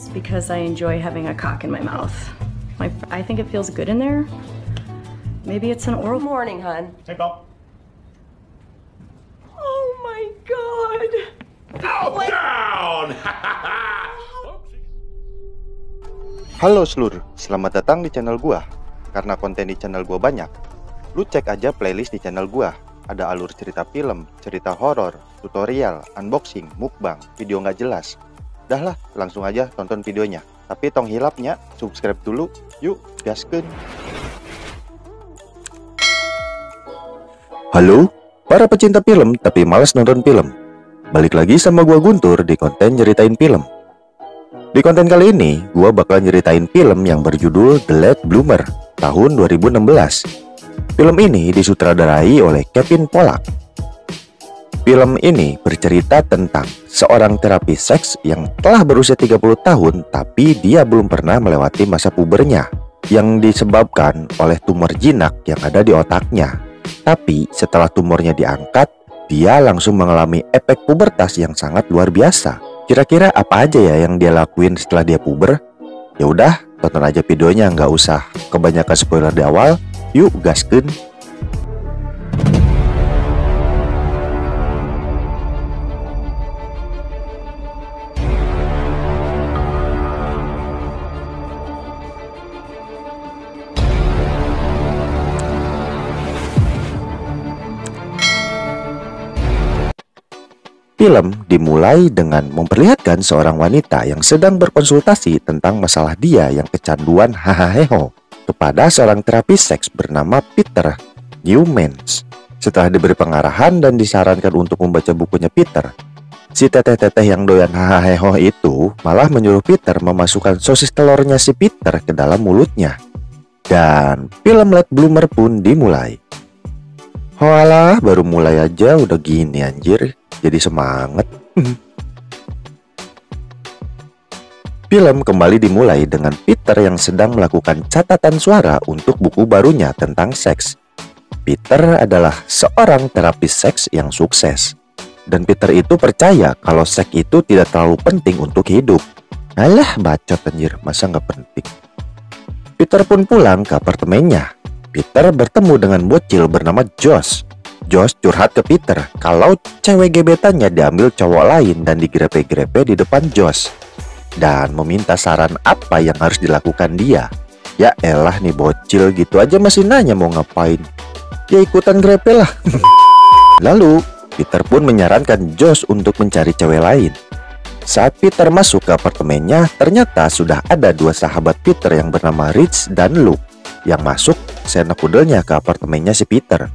It's because I enjoy having a cock in my mouth. I think it feels good in there. Maybe it's an oral. Morning, hon. Hey, Belle. Oh my God. Down! Halo seluruh, selamat datang di channel gua. Karena konten di channel gua banyak, lu cek aja playlist di channel gua. Ada alur cerita film, cerita horor, tutorial, unboxing, mukbang, video nggak jelas. Dah lah, langsung aja tonton videonya. Tapi tong hilapnya, subscribe dulu. Yuk, gaskeun. Halo, para pecinta film tapi malas nonton film. Balik lagi sama gua Guntur di konten nyeritain film. Di konten kali ini, gua bakal nyeritain film yang berjudul The Late Bloomer tahun 2016. Film ini disutradarai oleh Kevin Pollak. Film ini bercerita tentang seorang terapis seks yang telah berusia 30 tahun tapi dia belum pernah melewati masa pubernya yang disebabkan oleh tumor jinak yang ada di otaknya. Tapi setelah tumornya diangkat, dia langsung mengalami efek pubertas yang sangat luar biasa. Kira-kira apa aja ya yang dia lakuin setelah dia puber? Ya udah, tonton aja videonya, nggak usah kebanyakan spoiler di awal. Yuk gaskeun. Film dimulai dengan memperlihatkan seorang wanita yang sedang berkonsultasi tentang masalah dia yang kecanduan hahaheho kepada seorang terapis seks bernama Peter Newmans. Setelah diberi pengarahan dan disarankan untuk membaca bukunya Peter, si teteh-teteh yang doyan hahaheho itu malah menyuruh Peter memasukkan sosis telurnya si Peter ke dalam mulutnya. Dan film Late Bloomer pun dimulai. Walah, baru mulai aja udah gini anjir. Jadi semangat. Film kembali dimulai dengan Peter yang sedang melakukan catatan suara untuk buku barunya tentang seks. Peter adalah seorang terapis seks yang sukses. Dan Peter itu percaya kalau seks itu tidak terlalu penting untuk hidup. Alah, bacot anjir, masa nggak penting. Peter pun pulang ke apartemennya. Peter bertemu dengan bocil bernama Josh. Josh curhat ke Peter kalau cewek gebetannya diambil cowok lain dan digrepe-grepe di depan Josh, dan meminta saran apa yang harus dilakukan dia. Ya elah nih bocil, gitu aja masih nanya mau ngapain. Ya ikutan grepe lah. Lalu Peter pun menyarankan Josh untuk mencari cewek lain. Saat Peter masuk ke apartemennya, ternyata sudah ada dua sahabat Peter yang bernama Rich dan Luke yang masuk sena kudelnya ke apartemennya si Peter.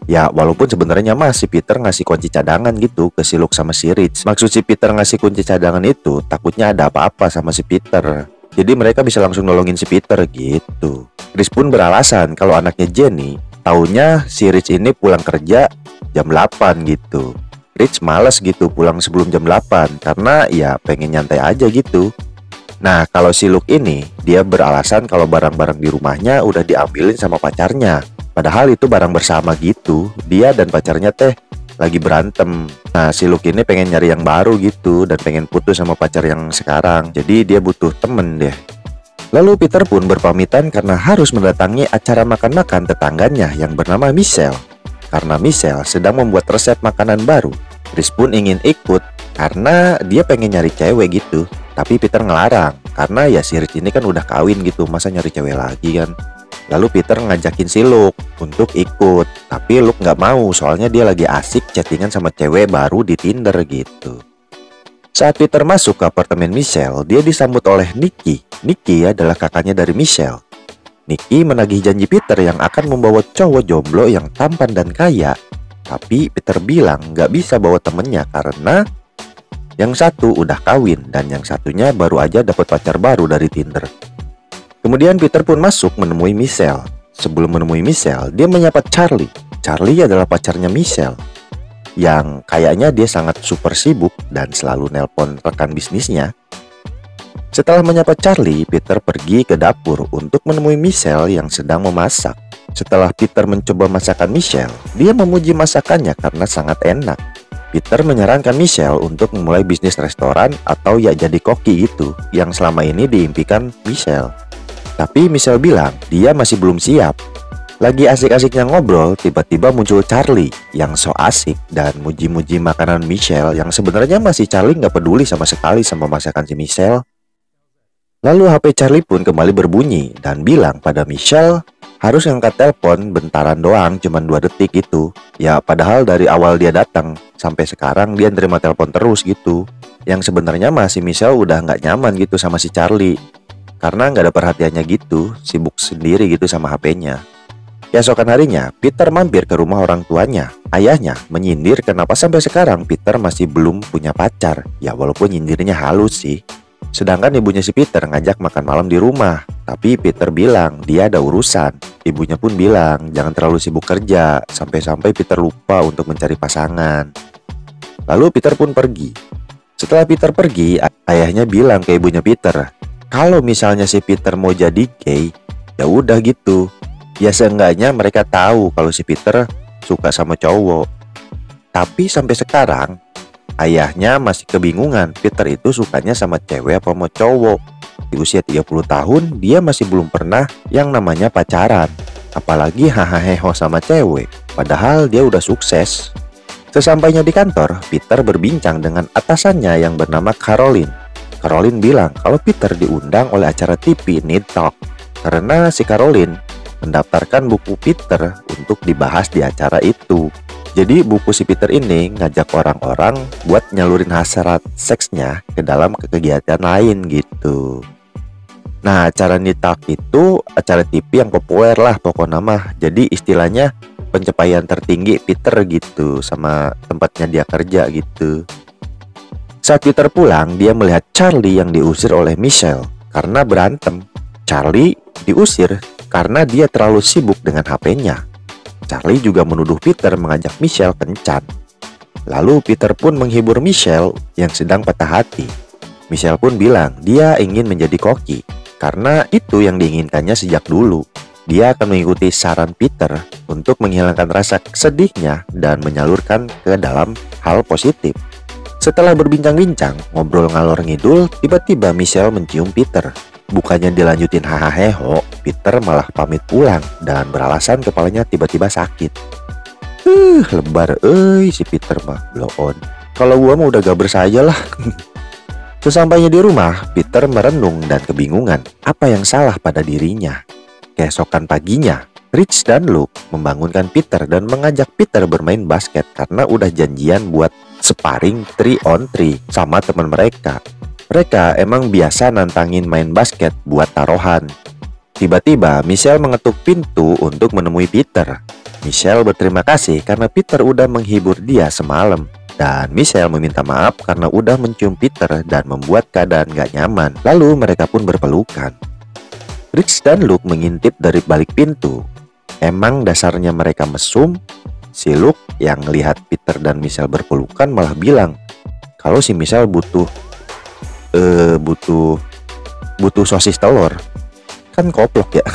Ya walaupun sebenarnya si Peter ngasih kunci cadangan gitu ke si Luke sama si Rich. Maksud si Peter ngasih kunci cadangan itu takutnya ada apa-apa sama si Peter, jadi mereka bisa langsung nolongin si Peter gitu. Rich pun beralasan kalau anaknya Jenny taunya si Rich ini pulang kerja jam 8 gitu. Rich males gitu pulang sebelum jam 8 karena ya pengen nyantai aja gitu. Nah kalau si Luke ini dia beralasan kalau barang-barang di rumahnya udah diambilin sama pacarnya. Padahal itu barang bersama gitu. Dia dan pacarnya lagi berantem. Nah si Luke ini pengen nyari yang baru gitu dan pengen putus sama pacar yang sekarang. Jadi dia butuh temen deh. Lalu Peter pun berpamitan karena harus mendatangi acara makan-makan tetangganya yang bernama Michelle. Karena Michelle sedang membuat resep makanan baru. Chris pun ingin ikut karena dia pengen nyari cewek gitu. Tapi Peter ngelarang karena ya si Rich ini kan udah kawin gitu, masa nyari cewek lagi kan. Lalu Peter ngajakin si Luke untuk ikut, tapi Luke nggak mau soalnya dia lagi asik chattingan sama cewek baru di Tinder gitu. Saat Peter masuk ke apartemen Michelle, dia disambut oleh Nicky. Nicky adalah kakaknya dari Michelle. Nicky menagih janji Peter yang akan membawa cowok jomblo yang tampan dan kaya. Tapi Peter bilang nggak bisa bawa temennya karena yang satu udah kawin dan yang satunya baru aja dapat pacar baru dari Tinder. Kemudian Peter pun masuk menemui Michelle. Sebelum menemui Michelle, dia menyapa Charlie. Charlie adalah pacarnya Michelle, yang kayaknya dia sangat super sibuk dan selalu nelpon rekan bisnisnya. Setelah menyapa Charlie, Peter pergi ke dapur untuk menemui Michelle yang sedang memasak. Setelah Peter mencoba masakan Michelle, dia memuji masakannya karena sangat enak. Peter menyarankan Michelle untuk memulai bisnis restoran atau ya jadi koki itu yang selama ini diimpikan Michelle. Tapi Michelle bilang dia masih belum siap. Lagi asik-asiknya ngobrol, tiba-tiba muncul Charlie yang so asik dan muji-muji makanan Michelle yang sebenarnya masih Charlie nggak peduli sama sekali sama masakan si Michelle. Lalu HP Charlie pun kembali berbunyi dan bilang pada Michelle harus ngangkat telepon bentaran doang, cuman 2 detik gitu. Ya padahal dari awal dia datang sampai sekarang dia nerima telepon terus gitu. Yang sebenarnya masih Michelle udah nggak nyaman gitu sama si Charlie. Karena nggak ada perhatiannya gitu, sibuk sendiri gitu sama HP-nya. Keesokan harinya, Peter mampir ke rumah orang tuanya. Ayahnya menyindir kenapa sampai sekarang Peter masih belum punya pacar. Ya walaupun nyindirnya halus sih. Sedangkan ibunya si Peter ngajak makan malam di rumah. Tapi Peter bilang dia ada urusan. Ibunya pun bilang jangan terlalu sibuk kerja. Sampai-sampai Peter lupa untuk mencari pasangan. Lalu Peter pun pergi. Setelah Peter pergi, ayahnya bilang ke ibunya Peter, kalau misalnya si Peter mau jadi gay, ya udah gitu. Ya seenggaknya mereka tahu kalau si Peter suka sama cowok. Tapi sampai sekarang ayahnya masih kebingungan Peter itu sukanya sama cewek apa sama cowok. Di usia 30 tahun dia masih belum pernah yang namanya pacaran. Apalagi hahaha sama cewek. Padahal dia udah sukses. Sesampainya di kantor, Peter berbincang dengan atasannya yang bernama Caroline. Caroline bilang kalau Peter diundang oleh acara TV Need Talk. Karena si Caroline mendaftarkan buku Peter untuk dibahas di acara itu. Jadi buku si Peter ini ngajak orang-orang buat nyalurin hasrat seksnya ke dalam kegiatan lain gitu. Nah, acara Need Talk itu acara TV yang populer lah pokoknya mah. Jadi istilahnya pencapaian tertinggi Peter gitu sama tempatnya dia kerja gitu. Saat Peter pulang, dia melihat Charlie yang diusir oleh Michelle karena berantem. Charlie diusir karena dia terlalu sibuk dengan HP-nya. Charlie juga menuduh Peter mengajak Michelle kencan. Lalu Peter pun menghibur Michelle yang sedang patah hati. Michelle pun bilang dia ingin menjadi koki karena itu yang diinginkannya sejak dulu. Dia akan mengikuti saran Peter untuk menghilangkan rasa sedihnya dan menyalurkan ke dalam hal positif. Setelah berbincang-bincang, ngobrol ngalor ngidul, tiba-tiba Michelle mencium Peter. Bukannya dilanjutin hahaha, Peter malah pamit pulang dan beralasan kepalanya tiba-tiba sakit. Lebar si Peter mah, blow on. Kalau gua mah udah gak bersaja lah. Sesampainya di rumah, Peter merenung dan kebingungan apa yang salah pada dirinya. Keesokan paginya, Rich dan Luke membangunkan Peter dan mengajak Peter bermain basket karena udah janjian buat sparring 3-on-3 sama teman mereka. Mereka emang biasa nantangin main basket buat taruhan. Tiba-tiba Michelle mengetuk pintu untuk menemui Peter. Michelle berterima kasih karena Peter udah menghibur dia semalam. Dan Michelle meminta maaf karena udah mencium Peter dan membuat keadaan gak nyaman. Lalu mereka pun berpelukan. Rich dan Luke mengintip dari balik pintu. Emang dasarnya mereka mesum. Si Luke yang lihat Peter dan Michelle berpelukan malah bilang kalau si Michelle butuh sosis telur. Kan koplok ya.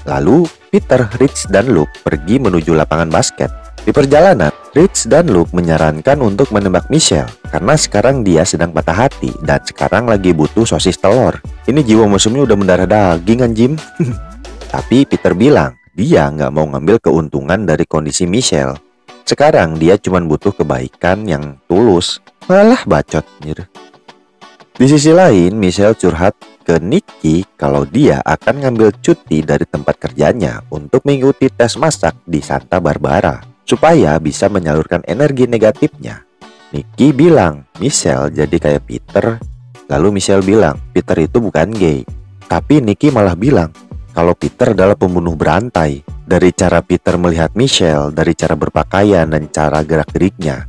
Lalu Peter, Rich, dan Luke pergi menuju lapangan basket. Di perjalanan, Rich dan Luke menyarankan untuk menembak Michelle karena sekarang dia sedang patah hati dan sekarang lagi butuh sosis telur. Ini jiwa musuhnya udah mendarah daging anjim. Tapi Peter bilang dia nggak mau ngambil keuntungan dari kondisi Michelle. Sekarang dia cuma butuh kebaikan yang tulus. Malah bacot nyir. Di sisi lain, Michelle curhat ke Nicky kalau dia akan ngambil cuti dari tempat kerjanya untuk mengikuti tes masak di Santa Barbara supaya bisa menyalurkan energi negatifnya. Nicky bilang Michelle jadi kayak Peter. Lalu Michelle bilang Peter itu bukan gay. Tapi Nicky malah bilang kalau Peter adalah pembunuh berantai. Dari cara Peter melihat Michelle, dari cara berpakaian dan cara gerak-geriknya.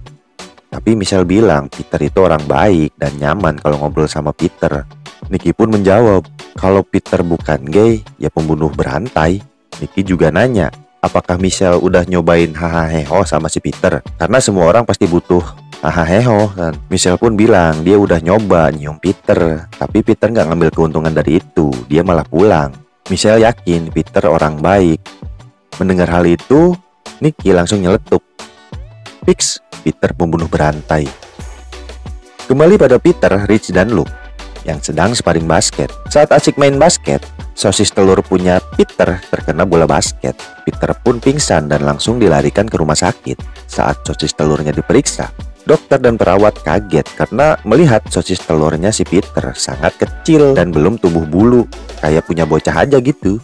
Tapi Michelle bilang Peter itu orang baik dan nyaman kalau ngobrol sama Peter. Nicky pun menjawab kalau Peter bukan gay, ya pembunuh berantai. Nicky juga nanya apakah Michelle udah nyobain hahaha sama si Peter, karena semua orang pasti butuh hahaha kan. Michelle pun bilang dia udah nyoba nyium Peter, tapi Peter nggak ngambil keuntungan dari itu, dia malah pulang. Michelle yakin Peter orang baik. Mendengar hal itu, Nicky langsung nyeletuk. Fix, Peter pembunuh berantai. Kembali pada Peter, Rich, dan Luke yang sedang sparring basket. Saat asik main basket, sosis telur punya Peter terkena bola basket. Peter pun pingsan dan langsung dilarikan ke rumah sakit. Saat sosis telurnya diperiksa, dokter dan perawat kaget karena melihat sosis telurnya si Peter sangat kecil dan belum tumbuh bulu, kayak punya bocah aja gitu.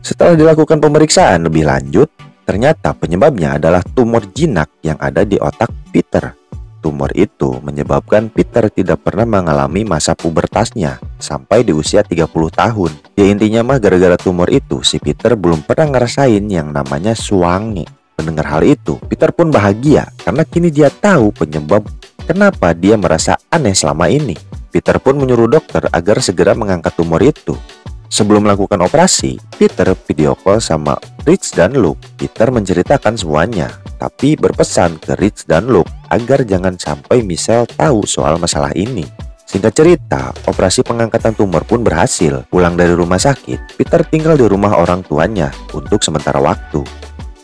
Setelah dilakukan pemeriksaan lebih lanjut, ternyata penyebabnya adalah tumor jinak yang ada di otak Peter. Tumor itu menyebabkan Peter tidak pernah mengalami masa pubertasnya sampai di usia 30 tahun. Ya intinya mah gara-gara tumor itu si Peter belum pernah ngerasain yang namanya suange. Mendengar hal itu, Peter pun bahagia karena kini dia tahu penyebab kenapa dia merasa aneh selama ini. Peter pun menyuruh dokter agar segera mengangkat tumor itu. Sebelum melakukan operasi, Peter video call sama Rich dan Luke. Peter menceritakan semuanya, tapi berpesan ke Rich dan Luke agar jangan sampai Michelle tahu soal masalah ini. Singkat cerita, operasi pengangkatan tumor pun berhasil. Pulang dari rumah sakit, Peter tinggal di rumah orang tuanya untuk sementara waktu.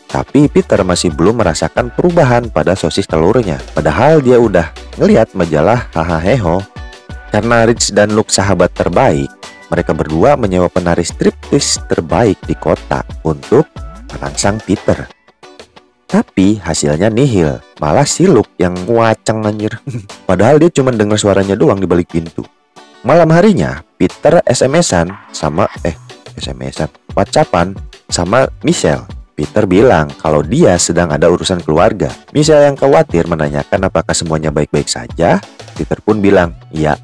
Tapi Peter masih belum merasakan perubahan pada sosis telurnya. Padahal dia udah ngelihat majalah Hahaheho. Karena Rich dan Luke sahabat terbaik, mereka berdua menyewa penari striptease terbaik di kota untuk merangsang Peter. Tapi hasilnya nihil, malah si Luke yang nguaceng anjir. Padahal dia cuma dengar suaranya doang di balik pintu. Malam harinya, Peter WhatsAppan sama Michelle. Peter bilang kalau dia sedang ada urusan keluarga. Michelle yang khawatir menanyakan apakah semuanya baik-baik saja. Peter pun bilang, iya,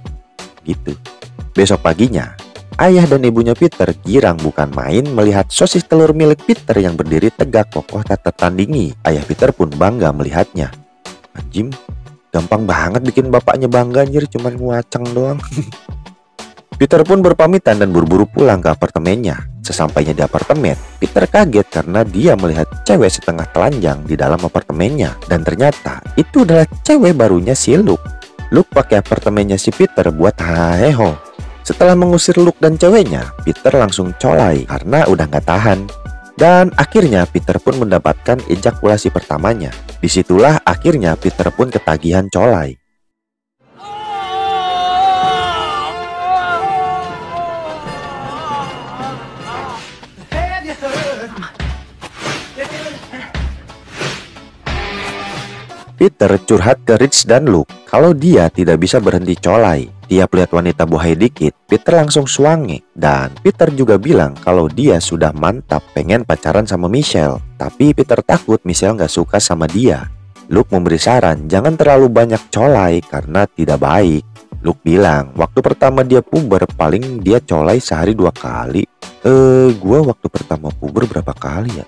gitu. Besok paginya, ayah dan ibunya Peter girang bukan main melihat sosis telur milik Peter yang berdiri tegak kokoh tak tertandingi. Ayah Peter pun bangga melihatnya. Anjing, gampang banget bikin bapaknya bangga anjir, cuman nguaceng doang. Peter pun berpamitan dan buru-buru pulang ke apartemennya. Sesampainya di apartemen, Peter kaget karena dia melihat cewek setengah telanjang di dalam apartemennya. Dan ternyata itu adalah cewek barunya si Luke. Luke pakai apartemennya si Peter buat hahaheho. Setelah mengusir Luke dan ceweknya, Peter langsung colai karena udah nggak tahan. Dan akhirnya Peter pun mendapatkan ejakulasi pertamanya. Disitulah akhirnya Peter pun ketagihan colai. Peter curhat ke Rich dan Luke kalau dia tidak bisa berhenti colai. Tiap lihat wanita bohai dikit, Peter langsung suange. Dan Peter juga bilang kalau dia sudah mantap pengen pacaran sama Michelle. Tapi Peter takut Michelle nggak suka sama dia. Luke memberi saran jangan terlalu banyak colai karena tidak baik. Luke bilang waktu pertama dia puber paling dia colai sehari 2 kali. Gua waktu pertama puber berapa kali ya?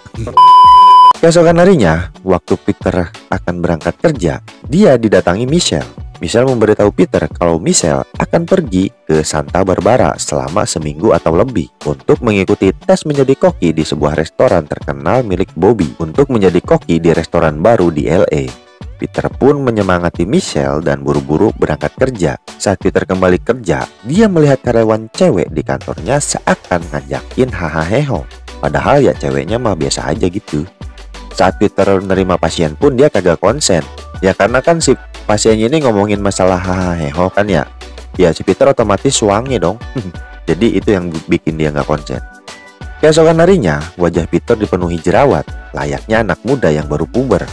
Keesokan harinya, waktu Peter akan berangkat kerja, dia didatangi Michelle. Michelle memberitahu Peter kalau Michelle akan pergi ke Santa Barbara selama seminggu atau lebih untuk mengikuti tes menjadi koki di sebuah restoran terkenal milik Bobby untuk menjadi koki di restoran baru di LA. Peter pun menyemangati Michelle dan buru-buru berangkat kerja. Saat Peter kembali kerja, dia melihat karyawan cewek di kantornya seakan ngajakin hahaheho. Padahal ya ceweknya mah biasa aja gitu. Saat Peter menerima pasien pun dia kagak konsen. Ya karena kan si pasien ini ngomongin masalah hahaheho kan ya. Ya si Peter otomatis suange dong. Jadi itu yang bikin dia nggak konsen. Keesokan harinya wajah Peter dipenuhi jerawat, layaknya anak muda yang baru puber.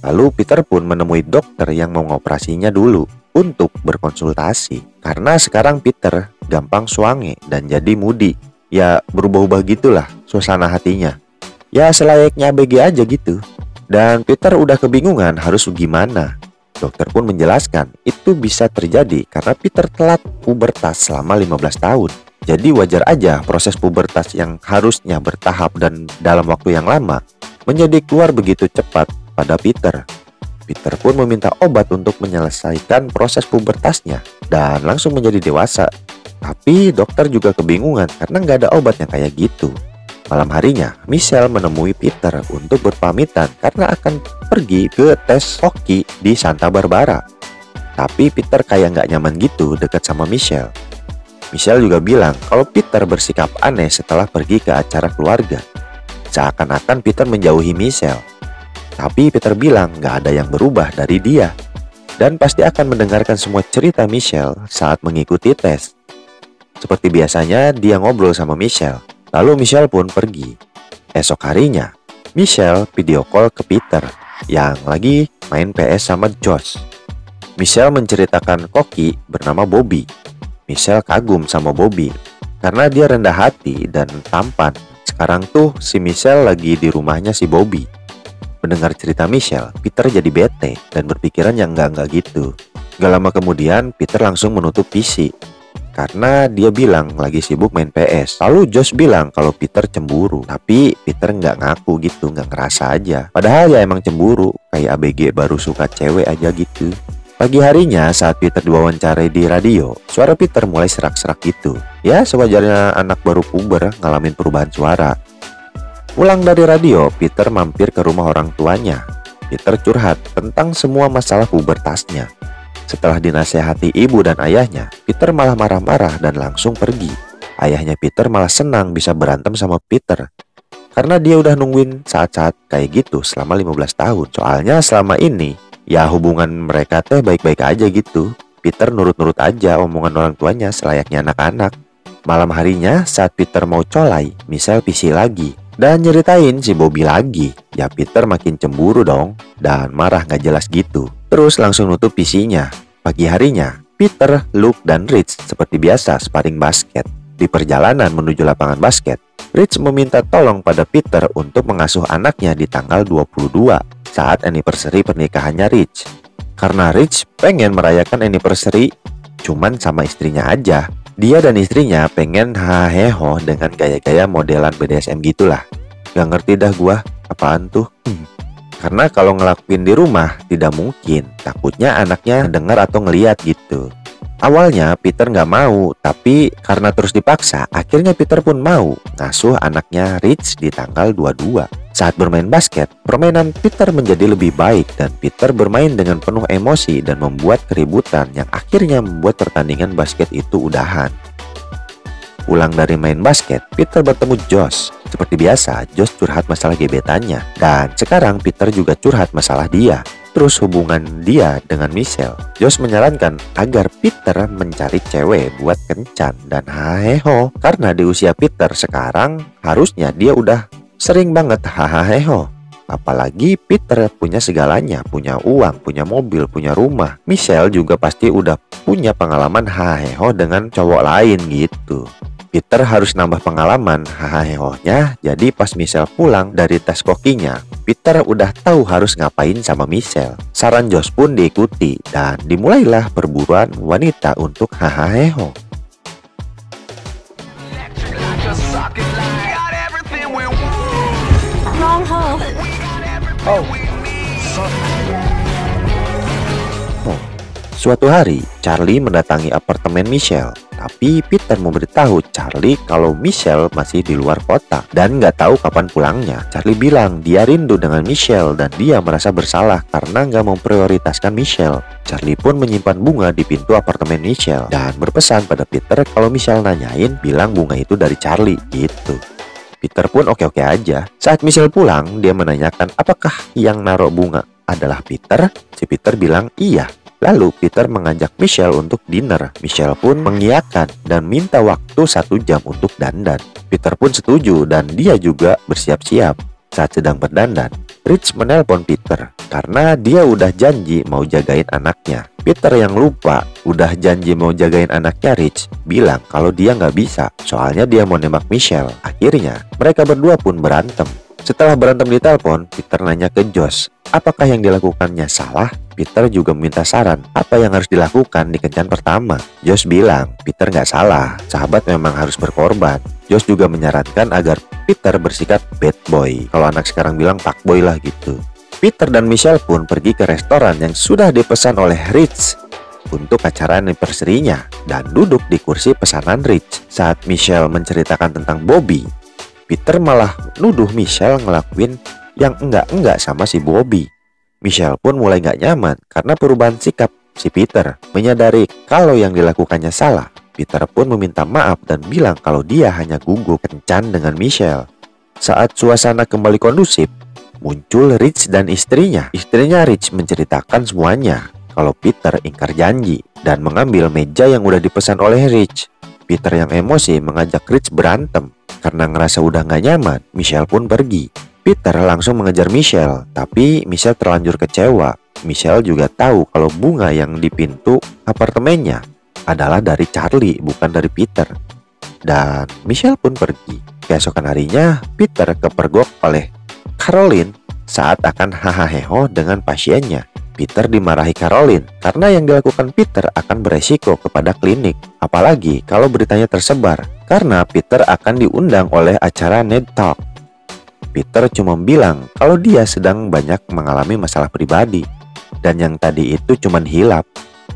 Lalu Peter pun menemui dokter yang mau ngoperasinya dulu untuk berkonsultasi. Karena sekarang Peter gampang suange dan jadi moody. Ya berubah-ubah gitulah suasana hatinya. Ya selayaknya ABG aja gitu. Dan Peter udah kebingungan harus gimana. Dokter pun menjelaskan itu bisa terjadi karena Peter telat pubertas selama 15 tahun. Jadi wajar aja proses pubertas yang harusnya bertahap dan dalam waktu yang lama menjadi keluar begitu cepat pada Peter. Peter pun meminta obat untuk menyelesaikan proses pubertasnya dan langsung menjadi dewasa. Tapi dokter juga kebingungan karena nggak ada obat yang kayak gitu. Malam harinya, Michelle menemui Peter untuk berpamitan karena akan pergi ke tes hoki di Santa Barbara. Tapi Peter kayak nggak nyaman gitu dekat sama Michelle. Michelle juga bilang kalau Peter bersikap aneh setelah pergi ke acara keluarga. Seakan-akan Peter menjauhi Michelle. Tapi Peter bilang nggak ada yang berubah dari dia. Dan pasti akan mendengarkan semua cerita Michelle saat mengikuti tes. Seperti biasanya, dia ngobrol sama Michelle. Lalu Michelle pun pergi. Esok harinya, Michelle video call ke Peter yang lagi main PS sama Josh. Michelle menceritakan koki bernama Bobby. Michelle kagum sama Bobby karena dia rendah hati dan tampan. Sekarang tuh si Michelle lagi di rumahnya si Bobby. Mendengar cerita Michelle, Peter jadi bete dan berpikiran yang enggak gitu. Gak lama kemudian, Peter langsung menutup PC karena dia bilang lagi sibuk main PS. Lalu Josh bilang kalau Peter cemburu, tapi Peter nggak ngaku gitu, nggak ngerasa aja. Padahal ya emang cemburu, kayak ABG baru suka cewek aja gitu. Pagi harinya saat Peter diwawancarai di radio, suara Peter mulai serak-serak gitu. Ya sewajarnya anak baru puber ngalamin perubahan suara. Pulang dari radio, Peter mampir ke rumah orang tuanya. Peter curhat tentang semua masalah pubertasnya. Setelah dinasehati ibu dan ayahnya, Peter malah marah-marah dan langsung pergi. Ayahnya Peter malah senang bisa berantem sama Peter karena dia udah nungguin saat-saat kayak gitu selama 15 tahun. Soalnya selama ini ya hubungan mereka teh baik-baik aja gitu. Peter nurut-nurut aja omongan orang tuanya selayaknya anak-anak. Malam harinya saat Peter mau colai, Michelle PC lagi dan nyeritain si Bobby lagi. Ya Peter makin cemburu dong dan marah gak jelas gitu. Terus langsung nutup PC-nya. Pagi harinya, Peter, Luke, dan Rich seperti biasa sparring basket. Di perjalanan menuju lapangan basket, Rich meminta tolong pada Peter untuk mengasuh anaknya di tanggal 22 saat anniversary pernikahannya Rich. Karena Rich pengen merayakan anniversary cuman sama istrinya aja. Dia dan istrinya pengen haheho dengan gaya-gaya modelan BDSM gitulah. Gak ngerti dah gua, apaan tuh? Karena kalau ngelakuin di rumah tidak mungkin, takutnya anaknya dengar atau ngeliat gitu. Awalnya Peter nggak mau, tapi karena terus dipaksa, akhirnya Peter pun mau ngasuh anaknya Rich di tanggal 22. Saat bermain basket, permainan Peter menjadi lebih baik dan Peter bermain dengan penuh emosi dan membuat keributan yang akhirnya membuat pertandingan basket itu udahan. Pulang dari main basket, Peter bertemu Josh. Seperti biasa, Josh curhat masalah gebetannya. Dan sekarang Peter juga curhat masalah dia. Terus hubungan dia dengan Michelle. Josh menyarankan agar Peter mencari cewek buat kencan dan haheho. Karena di usia Peter sekarang, harusnya dia udah sering banget haheho. Apalagi Peter punya segalanya, punya uang, punya mobil, punya rumah. Michelle juga pasti udah punya pengalaman haheho dengan cowok lain gitu. Peter harus nambah pengalaman hahehonya. Jadi pas Michelle pulang dari tes kokinya, Peter udah tahu harus ngapain sama Michelle. Saran Josh pun diikuti dan dimulailah perburuan wanita untuk haheho. Suatu hari, Charlie mendatangi apartemen Michelle. Tapi Peter memberitahu Charlie kalau Michelle masih di luar kota dan nggak tahu kapan pulangnya. Charlie bilang dia rindu dengan Michelle dan dia merasa bersalah karena nggak memprioritaskan Michelle. Charlie pun menyimpan bunga di pintu apartemen Michelle dan berpesan pada Peter kalau Michelle nanyain bilang bunga itu dari Charlie gitu. Peter pun oke-oke aja. Saat Michelle pulang, dia menanyakan apakah yang naruh bunga adalah Peter. Si Peter bilang iya. Lalu Peter mengajak Michelle untuk dinner. Michelle pun mengiyakan dan minta waktu 1 jam untuk dandan. Peter pun setuju dan dia juga bersiap-siap. Saat sedang berdandan, Rich menelpon Peter karena dia udah janji mau jagain anaknya. Peter yang lupa udah janji mau jagain anaknya Rich bilang kalau dia nggak bisa, soalnya dia mau nembak Michelle. Akhirnya mereka berdua pun berantem. Setelah berantem di telepon, Peter nanya ke Josh apakah yang dilakukannya salah. Peter juga meminta saran apa yang harus dilakukan di kencan pertama. Josh bilang Peter nggak salah, sahabat memang harus berkorban. Josh juga menyarankan agar Peter bersikap bad boy. Kalau anak sekarang bilang fuckboy lah gitu. Peter dan Michelle pun pergi ke restoran yang sudah dipesan oleh Rich untuk acara anniversary-nya dan duduk di kursi pesanan Rich. Saat Michelle menceritakan tentang Bobby, Peter malah nuduh Michelle ngelakuin yang enggak-enggak sama si Bobby. Michelle pun mulai gak nyaman karena perubahan sikap si Peter. Menyadari kalau yang dilakukannya salah, Peter pun meminta maaf dan bilang kalau dia hanya gugup kencan dengan Michelle. Saat suasana kembali kondusif, muncul Rich dan istrinya. Istrinya Rich menceritakan semuanya kalau Peter ingkar janji dan mengambil meja yang udah dipesan oleh Rich. Peter yang emosi mengajak Rich berantem. Karena ngerasa udah gak nyaman, Michelle pun pergi. Peter langsung mengejar Michelle, tapi Michelle terlanjur kecewa. Michelle juga tahu kalau bunga yang di pintu apartemennya adalah dari Charlie, bukan dari Peter. Dan Michelle pun pergi. Keesokan harinya, Peter kepergok oleh Caroline saat akan hahaha dengan pasiennya. Peter dimarahi Caroline karena yang dilakukan Peter akan beresiko kepada klinik. Apalagi kalau beritanya tersebar, karena Peter akan diundang oleh acara Ned Talk. Peter cuma bilang kalau dia sedang banyak mengalami masalah pribadi, dan yang tadi itu cuma hilap.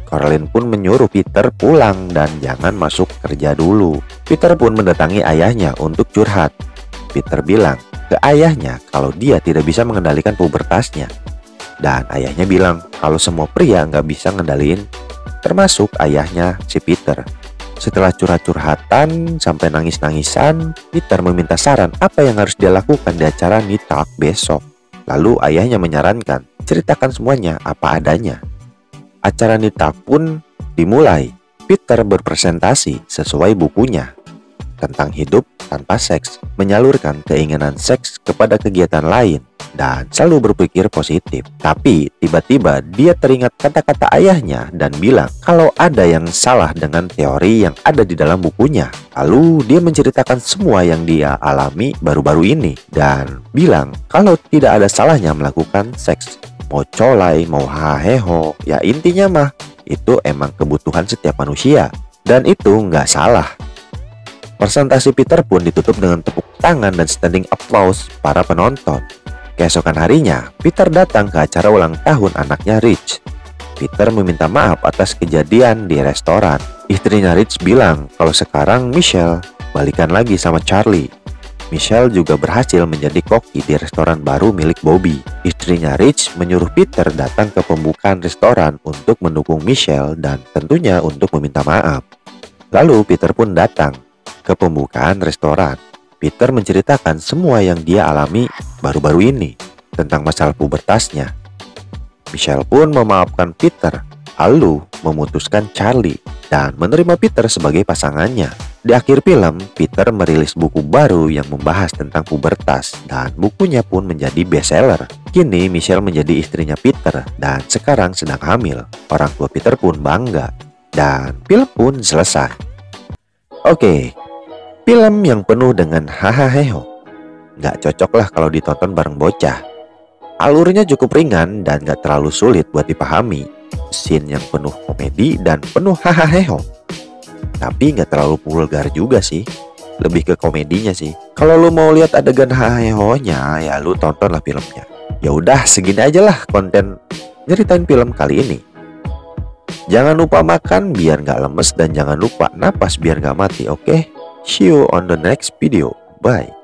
Caroline pun menyuruh Peter pulang dan jangan masuk kerja dulu. Peter pun mendatangi ayahnya untuk curhat. Peter bilang ke ayahnya kalau dia tidak bisa mengendalikan pubertasnya. Dan ayahnya bilang kalau semua pria nggak bisa ngendaliin, termasuk ayahnya si Peter. Setelah curhat-curhatan sampai nangis-nangisan, Peter meminta saran apa yang harus dia lakukan di acara Ned Talk besok. Lalu ayahnya menyarankan, ceritakan semuanya apa adanya. Acara Ned Talk pun dimulai. Peter berpresentasi sesuai bukunya tentang hidup tanpa seks, menyalurkan keinginan seks kepada kegiatan lain, dan selalu berpikir positif. Tapi tiba-tiba dia teringat kata-kata ayahnya dan bilang kalau ada yang salah dengan teori yang ada di dalam bukunya. Lalu dia menceritakan semua yang dia alami baru-baru ini dan bilang kalau tidak ada salahnya melakukan seks. Mau colai, mau haheho, ya intinya mah itu emang kebutuhan setiap manusia, dan itu nggak salah. Presentasi Peter pun ditutup dengan tepuk tangan dan standing applause para penonton. Keesokan harinya, Peter datang ke acara ulang tahun anaknya Rich. Peter meminta maaf atas kejadian di restoran. Istrinya Rich bilang kalau sekarang Michelle balikan lagi sama Charlie. Michelle juga berhasil menjadi koki di restoran baru milik Bobby. Istrinya Rich menyuruh Peter datang ke pembukaan restoran untuk mendukung Michelle dan tentunya untuk meminta maaf. Lalu Peter pun datang ke pembukaan restoran. Peter menceritakan semua yang dia alami baru-baru ini tentang masalah pubertasnya. Michelle pun memaafkan Peter, lalu memutuskan Charlie dan menerima Peter sebagai pasangannya. Di akhir film, Peter merilis buku baru yang membahas tentang pubertas dan bukunya pun menjadi bestseller. Kini Michelle menjadi istrinya Peter dan sekarang sedang hamil. Orang tua Peter pun bangga dan film pun selesai. Oke, film yang penuh dengan hahaha. Nggak cocok lah kalau ditonton bareng bocah. Alurnya cukup ringan dan nggak terlalu sulit buat dipahami. Scene yang penuh komedi dan penuh hahaha. Tapi nggak terlalu vulgar juga sih. Lebih ke komedinya sih. Kalau lu mau lihat adegan hahaha-nya, ya lu tontonlah filmnya. Ya udah, segini aja lah konten nyeritain film kali ini. Jangan lupa makan biar nggak lemes dan jangan lupa napas biar nggak mati, oke? See you on the next video. Bye.